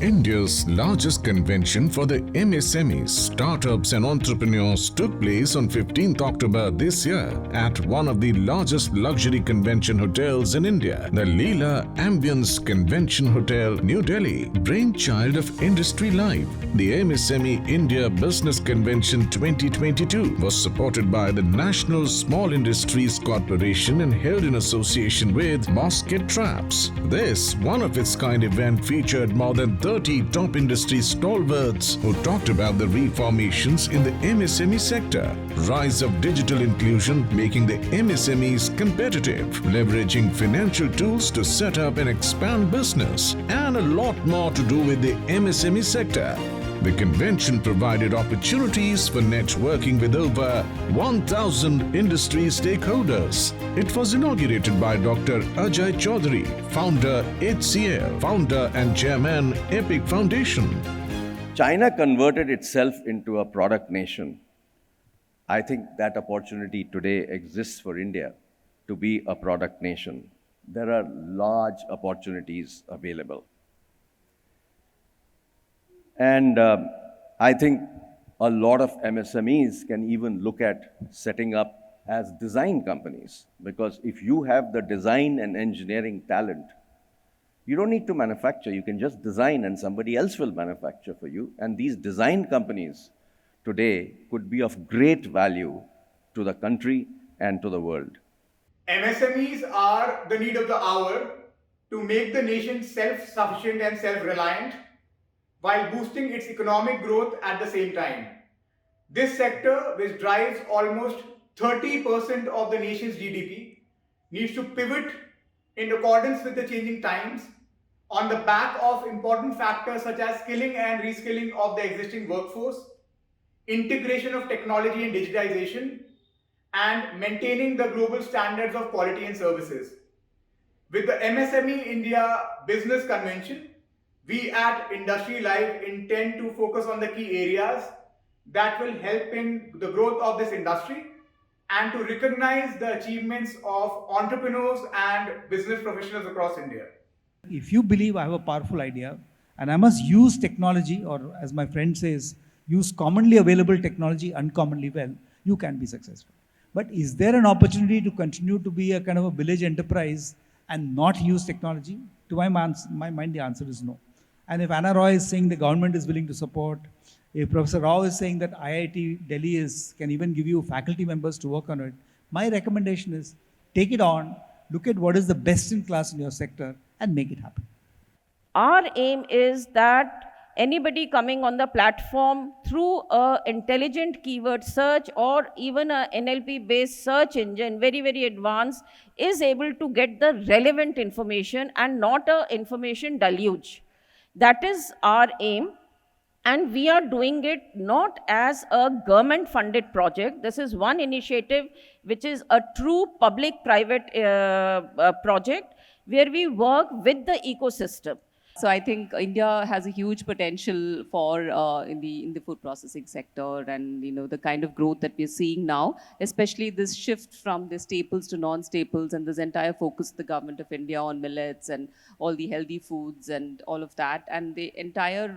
India's largest convention for the MSMEs, startups and entrepreneurs took place on 15th October this year at one of the largest luxury convention hotels in India, the Leela Ambience Convention Hotel, New Delhi, brainchild of Industry Live. The MSME India Business Convention 2022 was supported by the National Small Industries Corporation and held in association with Moskitraps. This one-of-its-kind event featured more than 30 top industry stalwarts who talked about the reformations in the MSME sector, rise of digital inclusion making the MSMEs competitive, leveraging financial tools to set up and expand business, and a lot more to do with the MSME sector. The convention provided opportunities for networking with over 1,000 industry stakeholders. It was inaugurated by Dr. Ajay Chaudhary, founder HCL, founder and chairman Epic Foundation. China converted itself into a product nation. I think that opportunity today exists for India to be a product nation. There are large opportunities available. And I think a lot of MSMEs can even look at setting up as design companies, because if you have the design and engineering talent, you don't need to manufacture. You can just design and somebody else will manufacture for you. And these design companies today could be of great value to the country and to the world. MSMEs are the need of the hour to make the nation self-sufficient and self-reliant, while boosting its economic growth at the same time. This sector, which drives almost 30% of the nation's GDP, needs to pivot in accordance with the changing times on the back of important factors such as skilling and reskilling of the existing workforce, integration of technology and digitization, and maintaining the global standards of quality and services. With the MSME India Business Convention, we at Industry Live intend to focus on the key areas that will help in the growth of this industry and to recognize the achievements of entrepreneurs and business professionals across India. If you believe I have a powerful idea and I must use technology, or as my friend says, use commonly available technology uncommonly well, you can be successful. But is there an opportunity to continue to be a kind of a village enterprise and not use technology? To my mind, the answer is no. And if Anna Roy is saying the government is willing to support, if Professor Rao is saying that IIT Delhi can even give you faculty members to work on it, my recommendation is take it on, look at what is the best in class in your sector and make it happen. Our aim is that anybody coming on the platform through an intelligent keyword search or even a NLP-based search engine, very, very advanced, is able to get the relevant information and not a information deluge. That is our aim, and we are doing it not as a government-funded project. This is one initiative which is a true public-private project where we work with the ecosystem. So I think India has a huge potential for in the food processing sector, and the kind of growth that we're seeing now, especially this shift from the staples to non-staples, and this entire focus of the government of India on millets and all the healthy foods and all of that, and the entire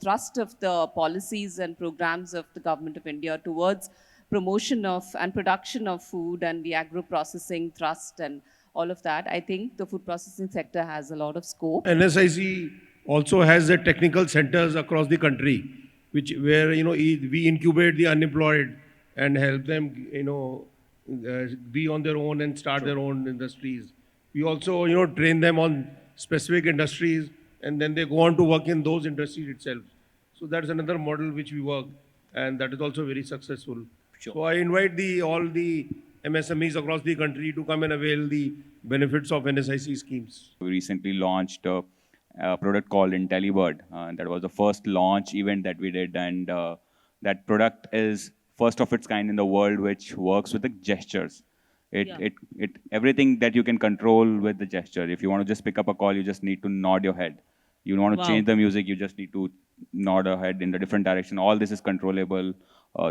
thrust of the policies and programs of the government of India towards promotion of and production of food and the agro-processing thrust and all of that. I think the food processing sector has a lot of scope. NSIC also has the technical centers across the country, where we incubate the unemployed and help them be on their own and start their own industries. We also train them on specific industries, and then they go on to work in those industries itself. So that's another model which we work, and that is also very successful. Sure. So I invite all the MSMEs across the country to come and avail the benefits of NSIC schemes. We recently launched a product called IntelliBird. That was the first launch event that we did, and that product is first of its kind in the world, which works with the gestures. Everything that you can control with the gesture. If you want to just pick up a call, you just need to nod your head. You want to change the music, you just need to nod your head in the different direction. All this is controllable.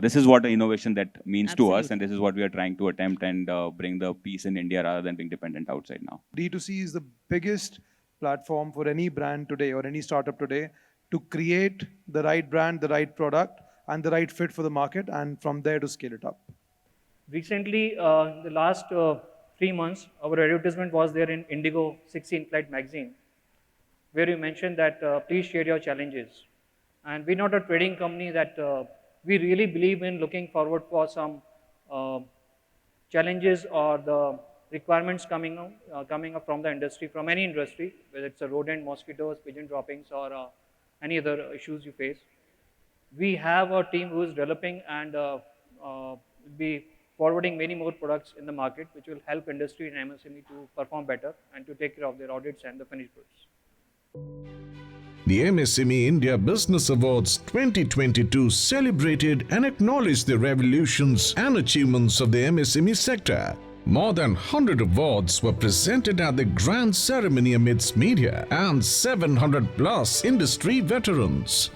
This is what the innovation that means to us, and this is what we are trying to attempt and bring the peace in India rather than being dependent outside now. D2C is the biggest platform for any brand today or any startup today to create the right brand, the right product, and the right fit for the market, and from there to scale it up. Recently, the last 3 months, our advertisement was there in Indigo 16 Flight magazine, where you mentioned that please share your challenges. And we're not a trading company that we really believe in looking forward for some challenges or the requirements coming up from the industry, from any industry, whether it's a rodent, mosquitoes, pigeon droppings, or any other issues you face. We have a team who is developing and will be forwarding many more products in the market, which will help industry and MSME to perform better and to take care of their audits and the finished goods. The MSME India Business Awards 2022 celebrated and acknowledged the revolutions and achievements of the MSME sector. More than 100 awards were presented at the grand ceremony amidst media and 700 plus industry veterans.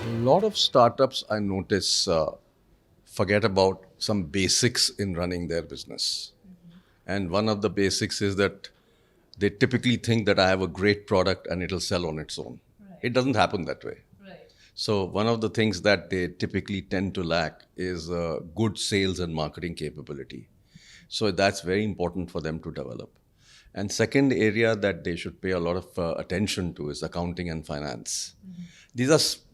A lot of startups, I notice, forget about some basics in running their business. And one of the basics is that they typically think that I have a great product and it'll sell on its own. Right. It doesn't happen that way. Right. So one of the things that they typically tend to lack is good sales and marketing capability. So that's very important for them to develop. And second area that they should pay a lot of attention to is accounting and finance. Mm-hmm.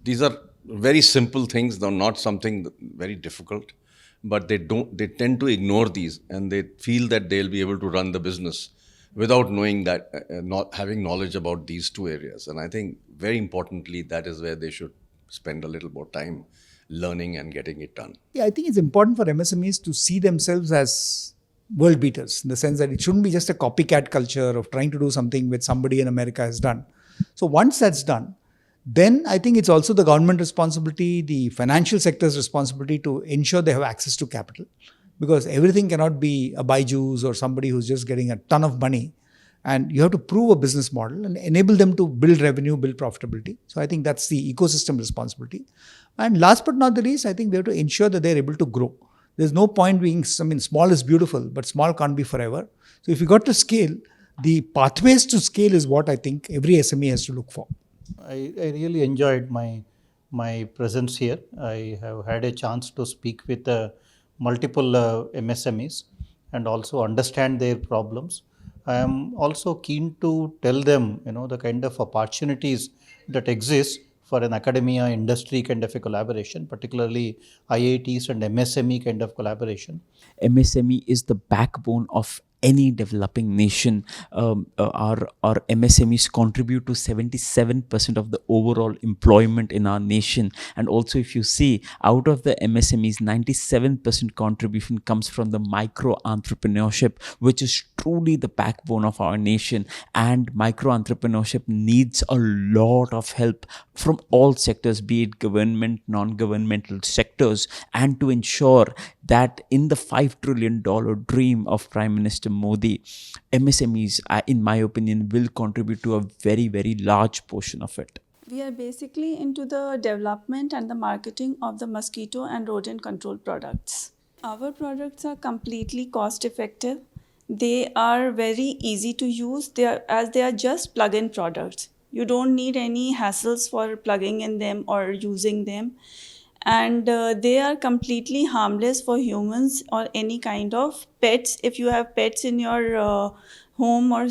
These are very simple things, though not something very difficult, but they tend to ignore these, and they feel that they'll be able to run the business without knowing that, not having knowledge about these two areas. And I think very importantly, that is where they should spend a little more time learning and getting it done. Yeah, I think it's important for MSMEs to see themselves as world beaters, in the sense that it shouldn't be just a copycat culture of trying to do something which somebody in America has done. So once that's done, then I think it's also the government responsibility, the financial sector's responsibility to ensure they have access to capital, because everything cannot be a Byju's or somebody who's just getting a ton of money. And you have to prove a business model and enable them to build revenue, build profitability. So I think that's the ecosystem responsibility. And last but not the least, I think we have to ensure that they're able to grow. There's no point being, small is beautiful, but small can't be forever. So if you got to scale, the pathways to scale is what I think every SME has to look for. I really enjoyed my presence here. I have had a chance to speak with multiple MSMEs and also understand their problems. I am also keen to tell them, the kind of opportunities that exist for an academia industry kind of a collaboration, particularly IITs and MSME kind of collaboration. MSME is the backbone of any developing nation. Our MSMEs contribute to 77% of the overall employment in our nation. And also, if you see, out of the MSMEs, 97% contribution comes from the micro entrepreneurship, which is truly the backbone of our nation. And micro entrepreneurship needs a lot of help from all sectors, be it government, non-governmental sectors, and to ensure that in the $5 trillion dream of Prime Minister Modi, MSMEs, in my opinion, will contribute to a very, very large portion of it. We are basically into the development and the marketing of the mosquito and rodent control products. Our products are completely cost effective. They are very easy to use as they are just plug-in products. You don't need any hassles for plugging in them or using them. and they are completely harmless for humans or any kind of pets. If you have pets in your home, or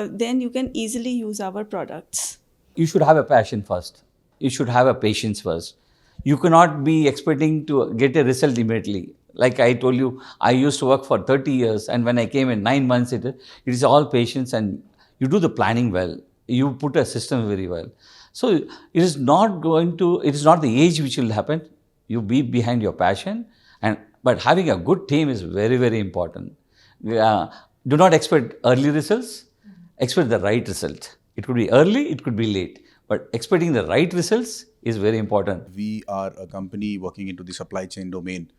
then you can easily use our products. You should have a passion first. You should have a patience first. You cannot be expecting to get a result immediately. Like I told you, I used to work for 30 years, and when I came in 9 months, it is all patience, and you do the planning well. You put a system very well. So it is not the age which will happen. You be behind your passion, but having a good team is very, very important. Do not expect early results. Expect the right result. It could be early, it could be late, but expecting the right results is very important. We are a company working into the supply chain domain.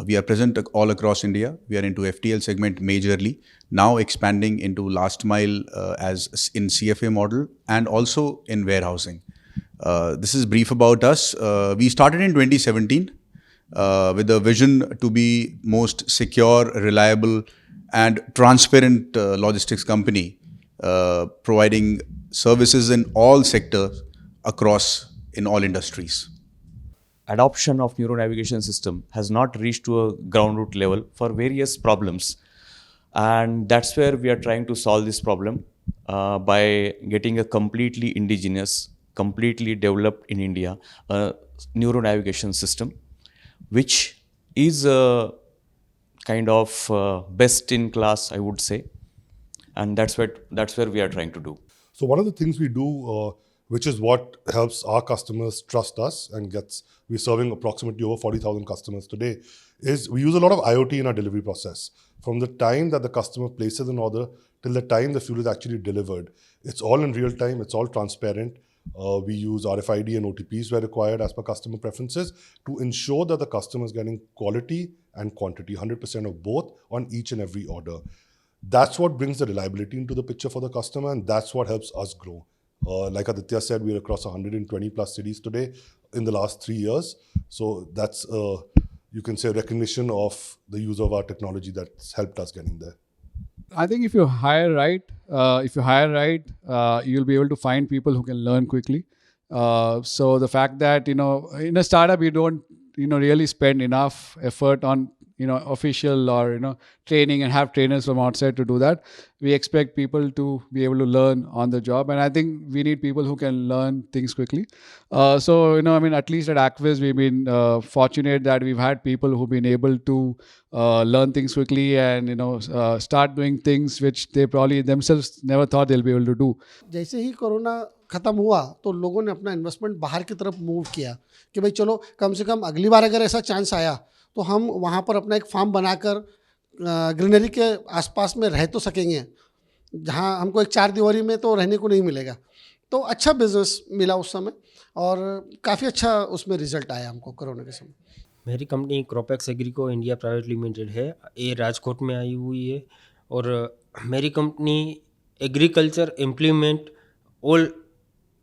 We are present all across India. We are into FTL segment majorly, now expanding into last mile as in CFA model and also in warehousing. This is brief about us. We started in 2017 with a vision to be most secure, reliable and transparent logistics company, providing services in all sectors across in all industries. Adoption of neuronavigation system has not reached to a ground root level for various problems, and that's where we are trying to solve this problem by getting a completely indigenous, completely developed in India neuronavigation system, which is a kind of best in class, I would say, and that's where we are trying to do. So one of the things we do, which is what helps our customers trust us and we're serving approximately over 40,000 customers today, is we use a lot of IoT in our delivery process. From the time that the customer places an order till the time the fuel is actually delivered. It's all in real time, it's all transparent. We use RFID and OTPs where required as per customer preferences to ensure that the customer is getting quality and quantity, 100% of both on each and every order. That's what brings the reliability into the picture for the customer, and that's what helps us grow. Like Aditya said, we're across 120 plus cities today in the last 3 years. So that's, you can say, recognition of the use of our technology that's helped us getting there. I think if you hire right, you'll be able to find people who can learn quickly. So the fact that, in a startup, you don't, really spend enough effort on, official or, training and have trainers from outside to do that. We expect people to be able to learn on the job. And I think we need people who can learn things quickly. So, at least at Acquis, we've been fortunate that we've had people who've been able to learn things quickly and, start doing things which they probably themselves never thought they'll be able to do. जैसे ही corona ख़त्म हुआ तो लोगों ने अपना investment बाहर की तरफ मूव किया कि भाई चलो कम से कम अगली बार अगर ऐसा चांस आया तो हम वहाँ पर अपना एक फार्म बनाकर ग्रीनरी के आसपास में रह तो सकेंगे, जहाँ हमको एक 4 दीवारी में तो रहने को नहीं मिलेगा. तो अच्छा बिजनेस मिला उस समय और काफ़ी अच्छा उसमें रिजल्ट आया हमको कोरोना के समय. मेरी company Cropax Agrico India private limited है. ये राजकोट में आई हुई है और मेरी company agriculture implement all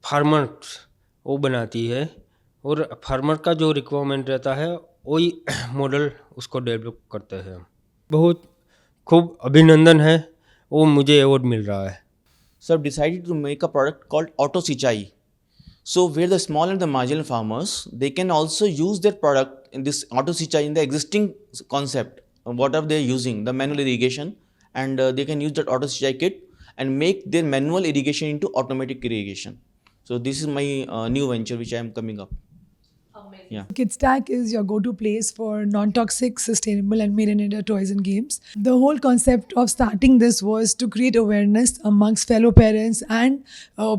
farmers वो बनाती है और फार्मर का जो रिक्वायरमेंट रहता है वही मॉडल उसको डेवलप करते हैं. बहुत खूब अभिनंदन है, वो मुझे अवार्ड मिल रहा है. So I've decided to make a product called Auto Sichai. So where the small and the marginal farmers, they can also use their product in this Auto Sichai in the existing concept, whatever they're using, the manual irrigation, and they can use that Auto Sichai kit and make their manual irrigation into automatic irrigation. So this is my new venture which I am coming up. Yeah. KidStack is your go-to place for non-toxic, sustainable and made in India toys and games. The whole concept of starting this was to create awareness amongst fellow parents and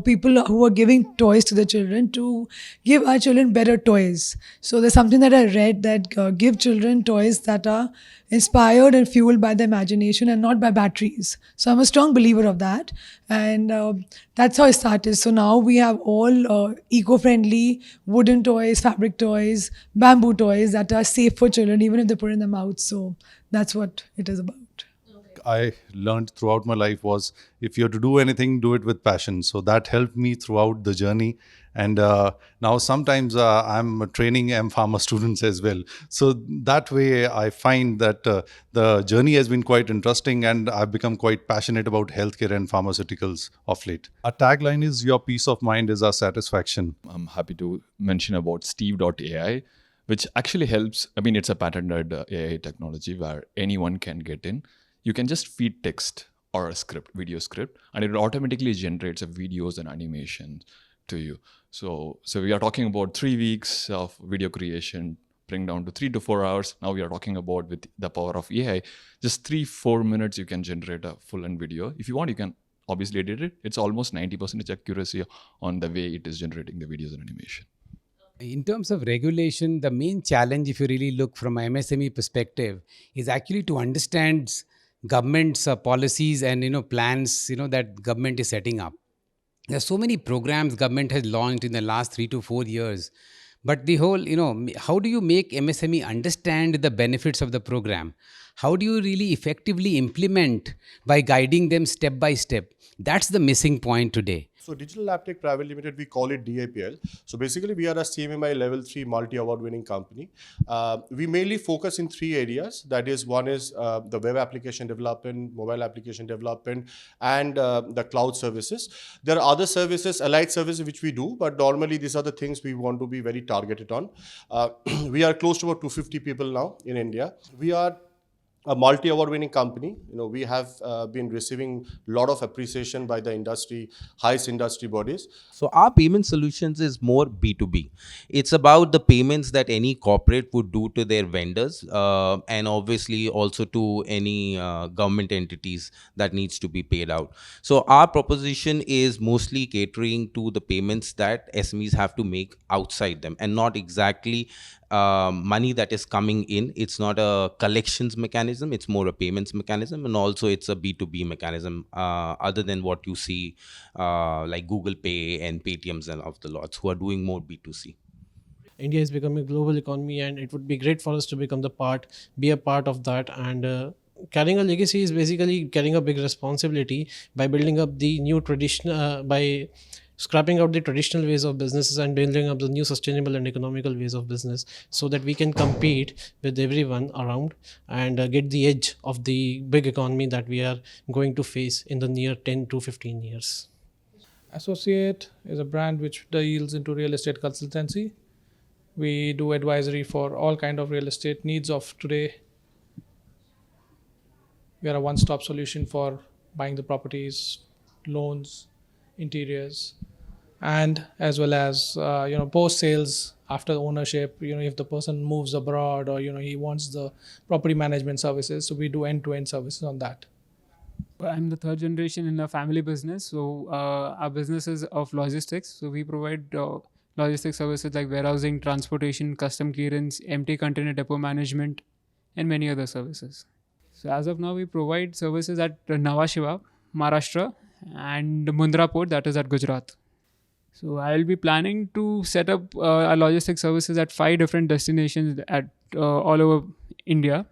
people who are giving toys to the children to give our children better toys. So there's something that I read that give children toys that are inspired and fueled by the imagination and not by batteries. So I'm a strong believer of that, and that's how I started. So now we have all eco-friendly wooden toys, fabric toys, bamboo toys that are safe for children even if they put in their mouths. So that's what it is about. I learned throughout my life was if you have to do anything, do it with passion. So that helped me throughout the journey. And now sometimes I'm training M-Pharma students as well. So that way I find that the journey has been quite interesting and I've become quite passionate about healthcare and pharmaceuticals of late. Our tagline is your peace of mind is our satisfaction. I'm happy to mention about Steve.ai, which actually helps. I mean, it's a patented AI technology where anyone can get in. You can just feed text or a script, video script, and it automatically generates videos and animations to you. So we are talking about 3 weeks of video creation, bring down to 3 to 4 hours. Now we are talking about with the power of AI, just 3-4 minutes you can generate a full-length video. If you want, you can obviously edit it. It's almost 90% accuracy on the way it is generating the videos and animation. In terms of regulation, the main challenge, if you really look from an MSME perspective, is actually to understand government's policies and plans that government is setting up. There are so many programs government has launched in the last 3 to 4 years, but the whole how do you make MSME understand the benefits of the program? How do you really effectively implement by guiding them step by step? That's the missing point today. So Digital Labtech Private Limited, we call it DAPL. So basically we are a CMMI level 3 multi-award winning company. We mainly focus in 3 areas. That is, one is the web application development, mobile application development, and the cloud services. There are other services, allied services which we do, but normally these are the things we want to be very targeted on. We are close to about 250 people now in India. We are a multi-award winning company. We have been receiving a lot of appreciation by the industry, highest industry bodies. So our payment solutions is more B2B. It's about the payments that any corporate would do to their vendors and obviously also to any government entities that needs to be paid out. So our proposition is mostly catering to the payments that SMEs have to make outside them and not exactly money that is coming in. It's not a collections mechanism, it's more a payments mechanism, and also it's a B2B mechanism other than what you see like Google Pay and Paytms and of the lots who are doing more B2C. India is becoming a global economy, and it would be great for us to be a part of that. And carrying a legacy is basically carrying a big responsibility by building up the new tradition, by scrapping out the traditional ways of businesses and building up the new sustainable and economical ways of business, so that we can compete with everyone around and get the edge of the big economy that we are going to face in the near 10 to 15 years. Associate is a brand which deals into real estate consultancy. We do advisory for all kind of real estate needs of today. We are a one-stop solution for buying the properties, loans, interiors, and as well as post sales after ownership. If the person moves abroad or he wants the property management services, so we do end-to-end services on that. I'm the 3rd generation in a family business. So our business is of logistics. So we provide logistics services like warehousing, transportation, custom clearance, empty container depot management, and many other services. So as of now, we provide services at Nhava Sheva, Maharashtra, and Mundra Port, that is at Gujarat. So I'll be planning to set up our logistics services at 5 different destinations at all over India.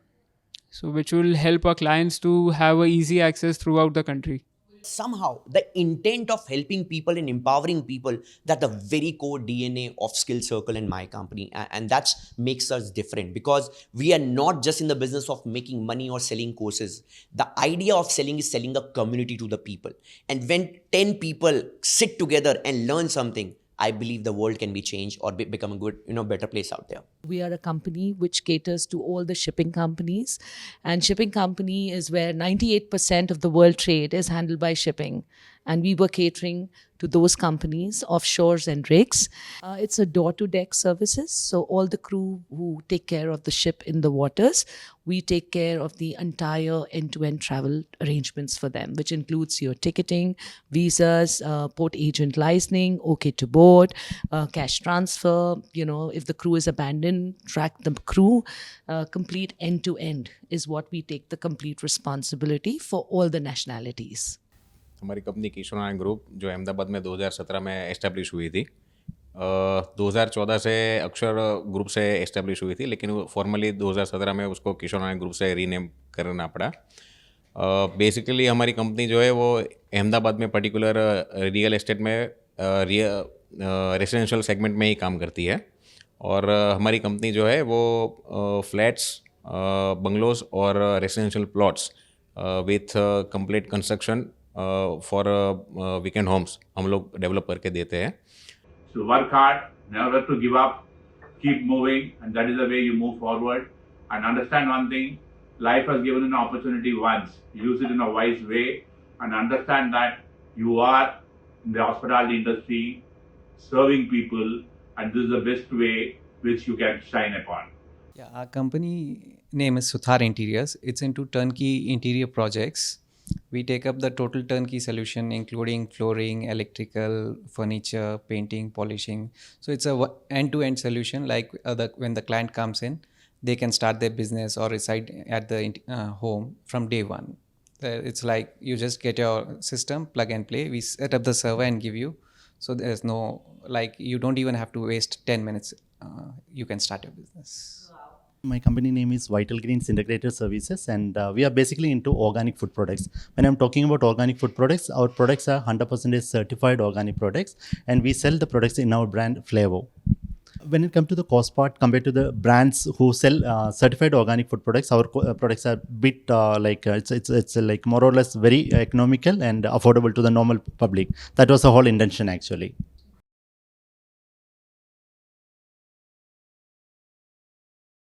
So which will help our clients to have a easy access throughout the country. Somehow the intent of helping people and empowering people, that the very core DNA of Skill Circle and my company, and that makes us different, because we are not just in the business of making money or selling courses. The idea of selling is selling a community to the people, and when 10 people sit together and learn something, I believe the world can be changed or become a good, better place out there. We are a company which caters to all the shipping companies, and shipping company is where 98% of the world trade is handled by shipping. And we were catering to those companies, offshores and rigs. It's a door-to-deck services. So all the crew who take care of the ship in the waters, we take care of the entire end-to-end travel arrangements for them, which includes your ticketing, visas, port agent licensing, okay to board, cash transfer. If the crew is abandoned, track the crew. Complete end-to-end is what we take the complete responsibility for all the nationalities. हमारी company किशोर Narayan group जो अहमदाबाद में 2017 में establish हुई थी, 2014 से अक्षर group से establish हुई थी, लेकिन फॉर्मली 2017 में उसको किशोर नारायण ग्रुप से रीनेम करना पड़ा। बेसिकली हमारी कंपनी जो है वो अहमदाबाद में पर्टिकुलर रियल एस्टेट में रेसिडेंशियल सेगमेंट में ही काम करती है, और हमारी कंपनी जो है वो फ्लैट्स, बंगलोज और residential plots with complete construction for weekend homes हम लोग डेवलप करके देते हैं। So work hard, never to give up, keep moving, and that is the way you move forward. And understand one thing, life has given an opportunity once. Use it in a wise way and understand that you are in the hospitality industry, serving people, and this is the best way which you can shine upon. Yeah, our company name is Suthar Interiors. It's into turnkey interior projects. We take up the total turnkey solution, including flooring, electrical, furniture, painting, polishing. So it's a end-to-end solution. Like when the client comes in, they can start their business or reside at the home from day one. It's like you just get your system, plug and play. We set up the server and give you. So there's no, like, you don't even have to waste 10 minutes. You can start your business. My company name is Vital Greens Integrated Services, and we are basically into organic food products. When I'm talking about organic food products, our products are 100% certified organic products, and we sell the products in our brand Flavor. When it comes to the cost part, compared to the brands who sell certified organic food products, our products are bit it's like more or less very economical and affordable to the normal public. That was the whole intention actually.